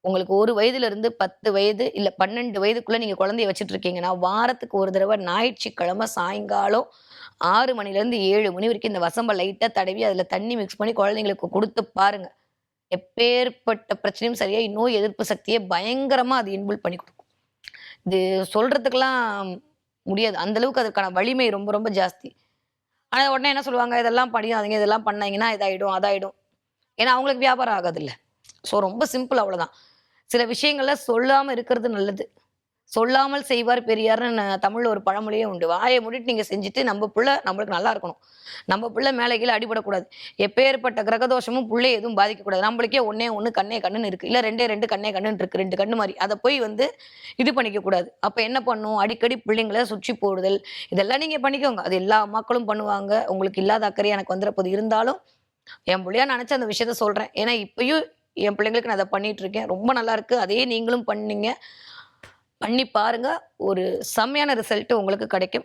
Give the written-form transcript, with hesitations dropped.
உங்களுக்கு 1 வயதிலிருந்து 10 வயது, இல்ல 12 வயதுக்குள்ள நீங்க குழந்தைய வச்சுட்டு இருக்கீங்கன்னா, வாரத்துக்கு ஒரு தடவ ஞாயிற்றுக்கிழமை சாயங்காலம் 6 மணிலேருந்து 7 மணி வரைக்கும் இந்த வசம்ப லைட்டா தடவி, அதில தண்ணி மிக்ஸ் பண்ணி குழந்தைங்களுக்கு குடுத்து பாருங்க. எப்பேர்ப்பட்ட பிரச்சனையும் சரியாயி, நோய் எதிர்ப்பு சக்திய பயங்கரமா அது இன்பில்ட் பண்ணி குடுக்கும். இது சொல்றதுக்கெல்லாம் முடியாது. அந்த அளவுக்கு அதுக்கான வலிமை ரொம்ப ரொம்ப ஜாஸ்தி. ஆனா உடனே என்ன சொல்லுவாங்க, இதெல்லாம் படியாதீங்க, இதெல்லாம் பண்ணீங்கன்னா இதாயிடும், அதாயிடும். ஏன்னா அவங்களுக்கு வியாபாரம் ஆகாதுல்ல. ஸோ ரொம்ப சிம்பிள் அவ்வளோதான். சில விஷயங்கள சொல்லாம இருக்கிறது நல்லது. சொல்லாமல் செய்வார் பெரியார்ன்னு தமிழ்ல ஒரு பழமொழியே உண்டு. வாய மூடிட்டு நீங்க செஞ்சுட்டு நம்ம புள்ள நம்மளுக்கு நல்லா இருக்கணும். நம்ம புள்ள மேல கீழ அடிபடக்கூடாது. எப்பேர்ப்பட்ட கிரகதோஷமும் புள்ளைய எதுவும் பாதிக்கக்கூடாது. நம்மளுக்கே ஒண்ணே ஒண்ணு கண்ணே கண்ணுன்னு இருக்கு. இல்ல 2டே 2 கண்ணே கண்ணுன்னு இருக்கு. 2 கண்ணு மாரி. அத போய் இது பண்ணிக்க கூடாது. அப்ப என்ன பண்ணும்? அடிக்கடி பிள்ளைங்கள சுற்றி போடுதல். இதெல்லாம் நீங்க பண்ணிக்கோங்க. அது எல்லா அம்மாக்களும் பண்ணுவாங்க. உங்களுக்கு இல்லாத அக்கறை எனக்கு வந்துற போது. இருந்தாலும் என் புள்ளையா நெனச்சு அந்த விஷயத்த சொல்றேன். ஏன்னா இப்பயும் என் பிள்ளைங்களுக்கு நான் அத பண்ணிட்டு இருக்கேன். ரொம்ப நல்லா இருக்கு. அதே நீங்களும் பண்ணீங்க. பண்ணி பாருங்க. ஒரு செம்மையான ரிசல்ட் உங்களுக்கு கிடைக்கும்.